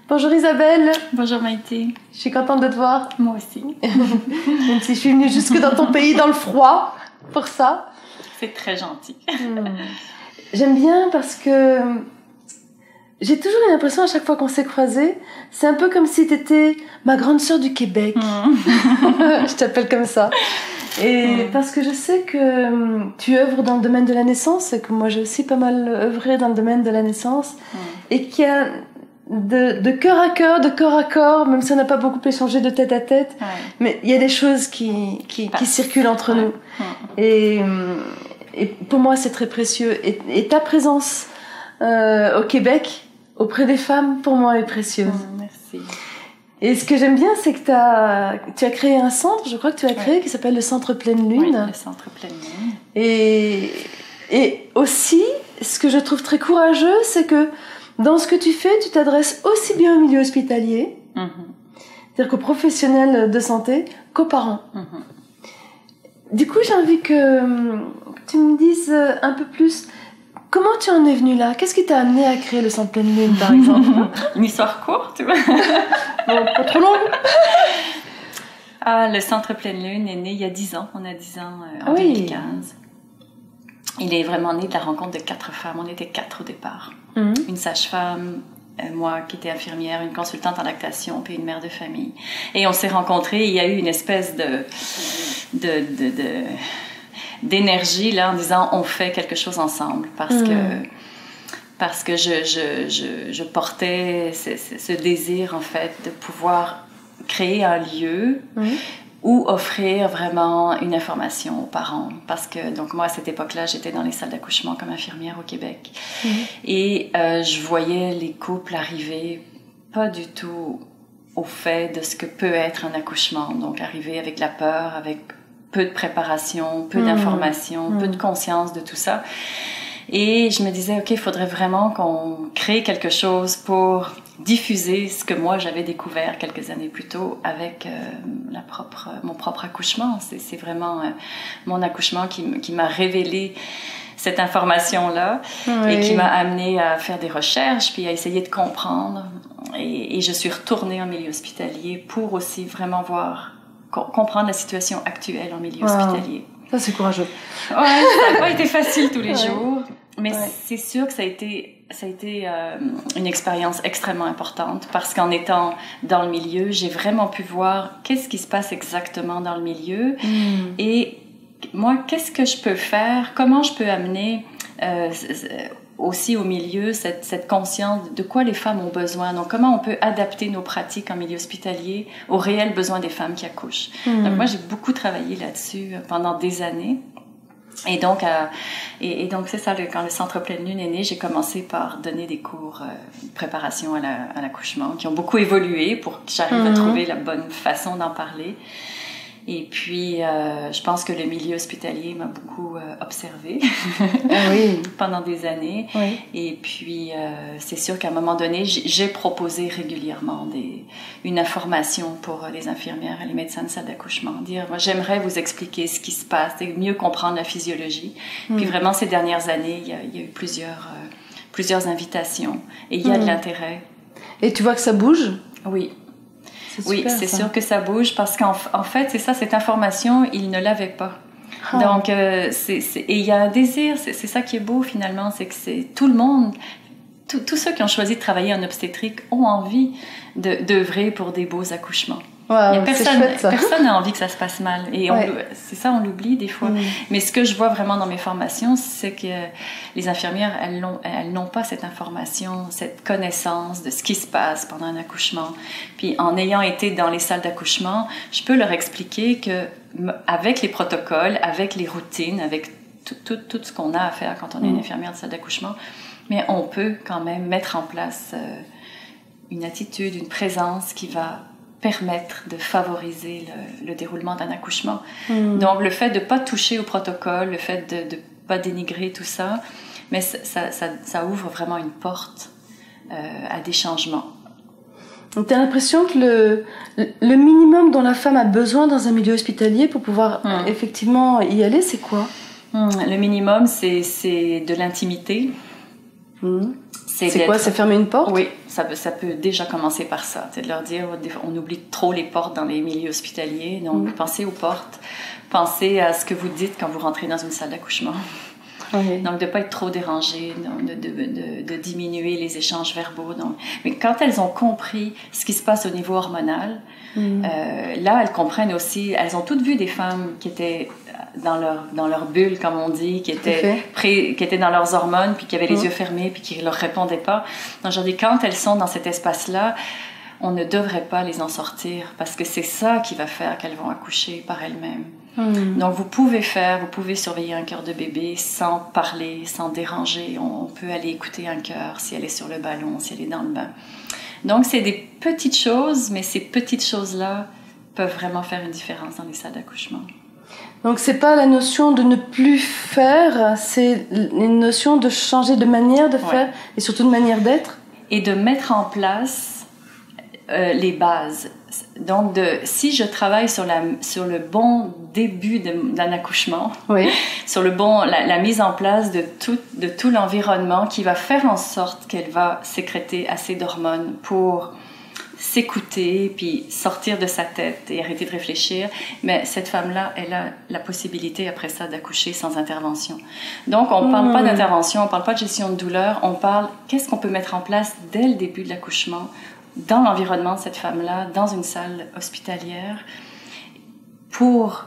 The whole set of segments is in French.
Bonjour Isabelle. Bonjour Maïté. Je suis contente de te voir. Moi aussi. Même si je suis venue jusque dans ton pays, dans le froid, pour ça. C'est très gentil. J'aime bien parce que j'ai toujours eu l'impression à chaque fois qu'on s'est croisés, c'est un peu comme si tu étais ma grande sœur du Québec. Je t'appelle comme ça. Et parce que je sais que tu œuvres dans le domaine de la naissance et que moi j'ai aussi pas mal œuvré dans le domaine de la naissance et qu'il y a de cœur à cœur, de corps à corps, même si on n'a pas beaucoup échangé de tête à tête, mais il y a des choses qui circulent entre nous. Et pour moi c'est très précieux. Et ta présence au Québec, auprès des femmes, pour moi est précieuse. Merci. Et ce que j'aime bien, c'est que tu as créé un centre, je crois que tu as créé, qui s'appelle le Centre Pleine Lune. Oui, le Centre Pleine Lune. Et aussi, ce que je trouve très courageux, c'est que dans ce que tu fais, tu t'adresses aussi bien au milieu hospitalier, c'est-à-dire qu'aux professionnels de santé, qu'aux parents. Du coup, j'ai envie que tu me dises un peu plus... Comment tu en es venue là? Qu'est-ce qui t'a amené à créer le Centre Pleine Lune, par exemple? Une histoire courte, tu vois. Bon, pas trop longue. Le Centre Pleine Lune est né il y a 10 ans. On a 10 ans en 2015. Il est vraiment né de la rencontre de 4 femmes. On était 4 au départ. Une sage-femme, moi qui étais infirmière, une consultante en lactation, puis une mère de famille. Et on s'est rencontrés. Il y a eu une espèce d'énergie là en disant on fait quelque chose ensemble parce que je portais ce désir en fait de pouvoir créer un lieu où offrir vraiment une information aux parents parce que donc moi à cette époque-là j'étais dans les salles d'accouchement comme infirmière au Québec et je voyais les couples arriver pas du tout au fait de ce que peut être un accouchement, donc arriver avec la peur, avec peu de préparation, peu d'information, peu de conscience de tout ça. Et je me disais, OK, il faudrait vraiment qu'on crée quelque chose pour diffuser ce que moi j'avais découvert quelques années plus tôt avec mon propre accouchement. C'est vraiment mon accouchement qui m'a révélé cette information-là et qui m'a amenée à faire des recherches puis à essayer de comprendre. Et je suis retournée en milieu hospitalier pour aussi vraiment comprendre la situation actuelle en milieu hospitalier. Ça, c'est courageux. Ouais, ça n'a pas été facile tous les jours, mais c'est sûr que ça a été une expérience extrêmement importante parce qu'en étant dans le milieu, j'ai vraiment pu voir qu'est-ce qui se passe exactement dans le milieu et moi, qu'est-ce que je peux faire, comment je peux amener aussi au milieu cette conscience de quoi les femmes ont besoin. Donc, comment on peut adapter nos pratiques en milieu hospitalier aux réels besoins des femmes qui accouchent. Donc, moi, j'ai beaucoup travaillé là-dessus pendant des années. Et donc, c'est ça, quand le Centre Pleine Lune est né, j'ai commencé par donner des cours de préparation à l'accouchement qui ont beaucoup évolué pour que j'arrive à trouver la bonne façon d'en parler. Et puis, je pense que le milieu hospitalier m'a beaucoup observée pendant des années. Et puis, c'est sûr qu'à un moment donné, j'ai proposé régulièrement une information pour les infirmières et les médecins de salle d'accouchement. Dire, moi, j'aimerais vous expliquer ce qui se passe et mieux comprendre la physiologie. Puis vraiment, ces dernières années, il y a eu plusieurs invitations. Et il y a de l'intérêt. Et tu vois que ça bouge? Oui. Oui, c'est sûr que ça bouge parce qu'en fait, c'est ça, cette information, ils ne l'avaient pas. Donc, et il y a un désir, c'est ça qui est beau finalement, c'est que c'est tout le monde, tous ceux qui ont choisi de travailler en obstétrique ont envie d'œuvrer pour des beaux accouchements. Wow, personne n'a envie que ça se passe mal. Et c'est ça, on l'oublie des fois. Mais ce que je vois vraiment dans mes formations, c'est que les infirmières, elles n'ont pas cette information, cette connaissance de ce qui se passe pendant un accouchement. Puis en ayant été dans les salles d'accouchement, je peux leur expliquer que avec les protocoles, avec les routines, avec tout ce qu'on a à faire quand on est une infirmière de salle d'accouchement, mais on peut quand même mettre en place une attitude, une présence qui va permettre de favoriser le déroulement d'un accouchement. Donc, le fait de ne pas toucher au protocole, le fait de ne pas dénigrer tout ça, mais ça ouvre vraiment une porte à des changements. Donc, tu as l'impression que le minimum dont la femme a besoin dans un milieu hospitalier pour pouvoir effectivement y aller, c'est quoi? Le minimum, c'est de l'intimité. C'est quoi? C'est fermer une porte? Oui, ça peut déjà commencer par ça. C'est de leur dire, on oublie trop les portes dans les milieux hospitaliers, donc pensez aux portes, pensez à ce que vous dites quand vous rentrez dans une salle d'accouchement. Okay. Donc, de ne pas être trop dérangé, de diminuer les échanges verbaux. Donc. Mais quand elles ont compris ce qui se passe au niveau hormonal, là, elles comprennent aussi, elles ont toutes vu des femmes qui étaient dans leur bulle, comme on dit, qui étaient dans leurs hormones, puis qui avaient les yeux fermés, puis qui ne leur répondaient pas. Donc, je dis, quand elles sont dans cet espace-là, on ne devrait pas les en sortir, parce que c'est ça qui va faire qu'elles vont accoucher par elles-mêmes. Donc, vous pouvez surveiller un cœur de bébé sans parler, sans déranger. On peut aller écouter un cœur, si elle est sur le ballon, si elle est dans le bain. Donc, c'est des petites choses, mais ces petites choses-là peuvent vraiment faire une différence dans les salles d'accouchement. Donc, c'est pas la notion de ne plus faire, c'est une notion de changer de manière de faire et surtout de manière d'être. Et de mettre en place les bases. Donc, si je travaille sur le bon début d'un accouchement, sur la mise en place de tout l'environnement qui va faire en sorte qu'elle va sécréter assez d'hormones pour s'écouter, puis sortir de sa tête et arrêter de réfléchir, mais cette femme-là, elle a la possibilité après ça d'accoucher sans intervention. Donc, on ne parle pas d'intervention, on ne parle pas de gestion de douleur, on parle qu'est-ce qu'on peut mettre en place dès le début de l'accouchement, dans l'environnement de cette femme-là, dans une salle hospitalière, pour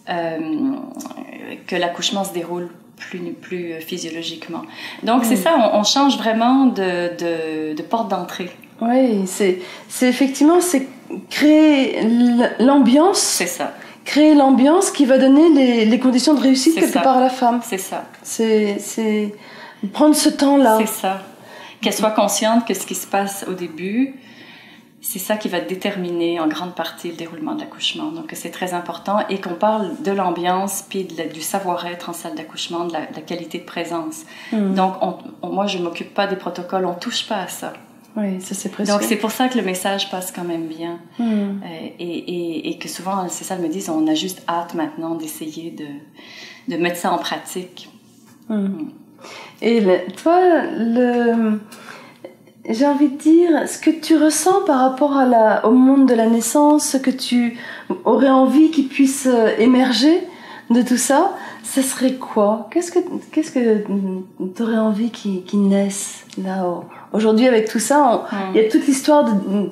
que l'accouchement se déroule plus physiologiquement. Donc, c'est ça, on change vraiment de porte d'entrée. Oui, c'est effectivement, c'est créer l'ambiance. C'est ça. Créer l'ambiance qui va donner les conditions de réussite quelque part à la femme. C'est ça. C'est prendre ce temps-là. C'est ça. Qu'elle soit consciente que ce qui se passe au début, c'est ça qui va déterminer en grande partie le déroulement de l'accouchement. Donc, c'est très important et qu'on parle de l'ambiance puis du savoir-être en salle d'accouchement, de la qualité de présence. Donc, moi, je ne m'occupe pas des protocoles, on ne touche pas à ça. Oui, ça c'est précieux. Donc, c'est pour ça que le message passe quand même bien. Et que souvent, c'est ça, elles me disent, on a juste hâte maintenant d'essayer de mettre ça en pratique. Et toi, j'ai envie de dire, ce que tu ressens par rapport au monde de la naissance, ce que tu aurais envie qu'il puisse émerger de tout ça, ça serait quoi? Qu'est-ce que tu aurais envie qu'il naisse là-haut? Aujourd'hui, avec tout ça, il y a toute l'histoire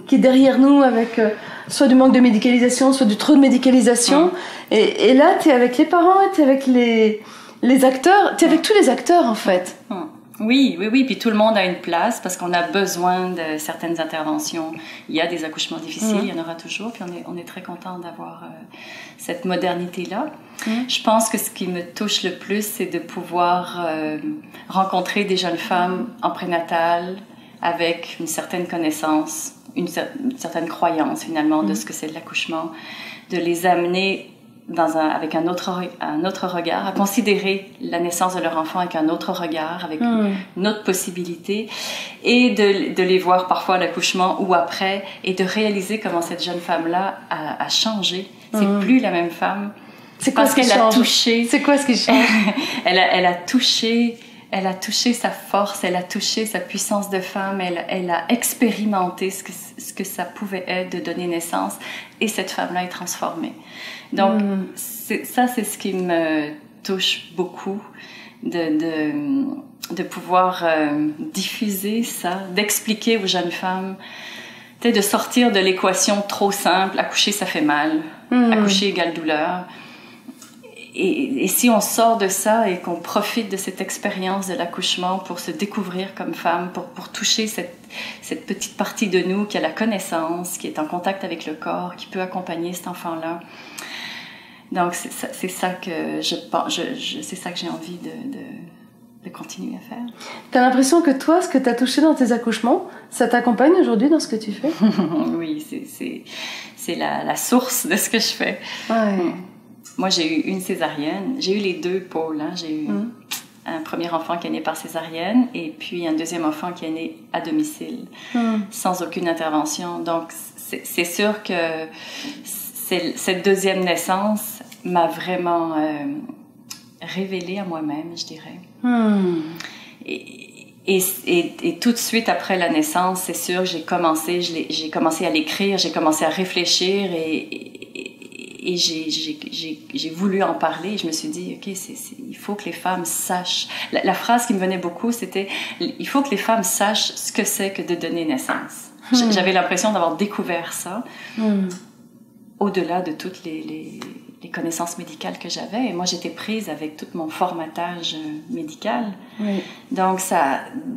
qui est derrière nous avec soit du manque de médicalisation, soit du trop de médicalisation. Et là, tu es avec les parents, tu es avec les acteurs, tu es avec tous les acteurs en fait. Oui. Puis tout le monde a une place parce qu'on a besoin de certaines interventions. Il y a des accouchements difficiles, il y en aura toujours. Puis on est très content d'avoir cette modernité-là. Je pense que ce qui me touche le plus, c'est de pouvoir rencontrer des jeunes femmes en prénatal avec une certaine connaissance, une certaine croyance finalement de ce que c'est de l'accouchement, de les amener avec un autre regard, à considérer la naissance de leur enfant avec un autre regard, avec une autre possibilité, et de les voir parfois à l'accouchement ou après, et de réaliser comment cette jeune femme-là a changé. C'est plus la même femme. C'est quoi ce qui change? C'est quoi ce qui change? Elle a touché sa force, elle a touché sa puissance de femme, elle a expérimenté ce que ça pouvait être de donner naissance, et cette femme-là est transformée. Donc, c'est ce qui me touche beaucoup, de pouvoir diffuser ça, d'expliquer aux jeunes femmes, de sortir de l'équation trop simple, accoucher ça fait mal, accoucher égale douleur. Et si on sort de ça et qu'on profite de cette expérience de l'accouchement pour se découvrir comme femme, pour toucher cette petite partie de nous qui a la connaissance, qui est en contact avec le corps, qui peut accompagner cet enfant-là. Donc, c'est ça que c'est ça que j'ai envie de continuer à faire. T'as l'impression que toi, ce que t'as touché dans tes accouchements, ça t'accompagne aujourd'hui dans ce que tu fais? Oui, c'est la source de ce que je fais. Ouais. Moi, j'ai eu une césarienne. J'ai eu les deux pôles. Hein. J'ai eu un premier enfant qui est né par césarienne et puis un deuxième enfant qui est né à domicile, sans aucune intervention. Donc, c'est sûr que cette deuxième naissance m'a vraiment révélée à moi-même, je dirais. Et tout de suite après la naissance, c'est sûr, j'ai commencé à l'écrire, j'ai commencé à réfléchir et j'ai voulu en parler. Je me suis dit, OK, il faut que les femmes sachent. La phrase qui me venait beaucoup, c'était, il faut que les femmes sachent ce que c'est que de donner naissance. J'avais l'impression d'avoir découvert ça, au-delà de toutes les connaissances médicales que j'avais. Et moi, j'étais prise avec tout mon formatage médical. Oui. Donc,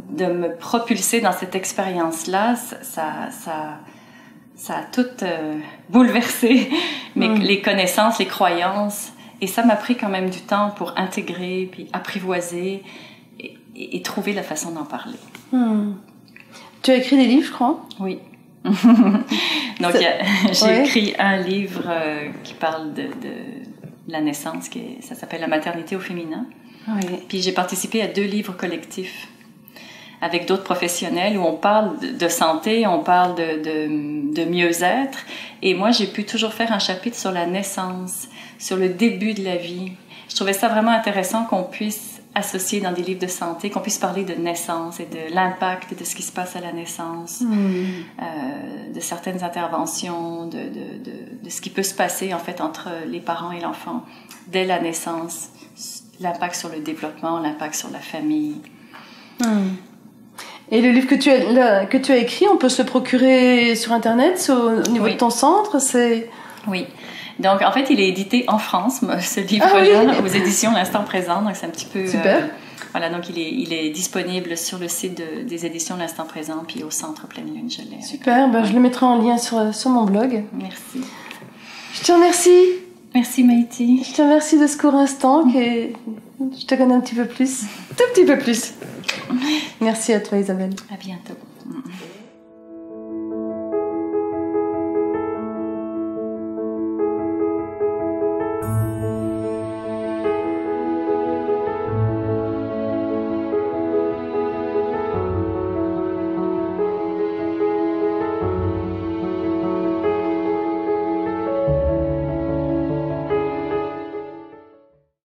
de me propulser dans cette expérience-là, ça a tout bouleversé les connaissances, les croyances. Et ça m'a pris quand même du temps pour intégrer, puis apprivoiser et trouver la façon d'en parler. Tu as écrit des livres, je crois? Oui. Donc, j'ai écrit un livre qui parle de la naissance, ça s'appelle « La maternité au féminin ». Oui. Puis j'ai participé à 2 livres collectifs avec d'autres professionnels où on parle de santé, on parle de mieux-être. Et moi, j'ai pu toujours faire un chapitre sur la naissance, sur le début de la vie. Je trouvais ça vraiment intéressant qu'on puisse associer dans des livres de santé, qu'on puisse parler de naissance et de l'impact de ce qui se passe à la naissance, de certaines interventions, de ce qui peut se passer en fait entre les parents et l'enfant dès la naissance, l'impact sur le développement, l'impact sur la famille. Et le livre que tu as écrit, on peut se le procurer sur Internet, au niveau de ton centre, Oui. Donc, en fait, il est édité en France, ce livre-là, aux éditions L'Instant Présent. Donc, c'est un petit peu... Super. Voilà, donc il est disponible sur le site des éditions L'Instant Présent, puis au Centre Pleine Lune, je l'ai. Super, je le mettrai en lien sur mon blog. Merci. Je te remercie. Merci, Maïti. Je te remercie de ce court instant, que je te connais un petit peu plus. Tout petit peu plus. Merci à toi, Isabelle. À bientôt.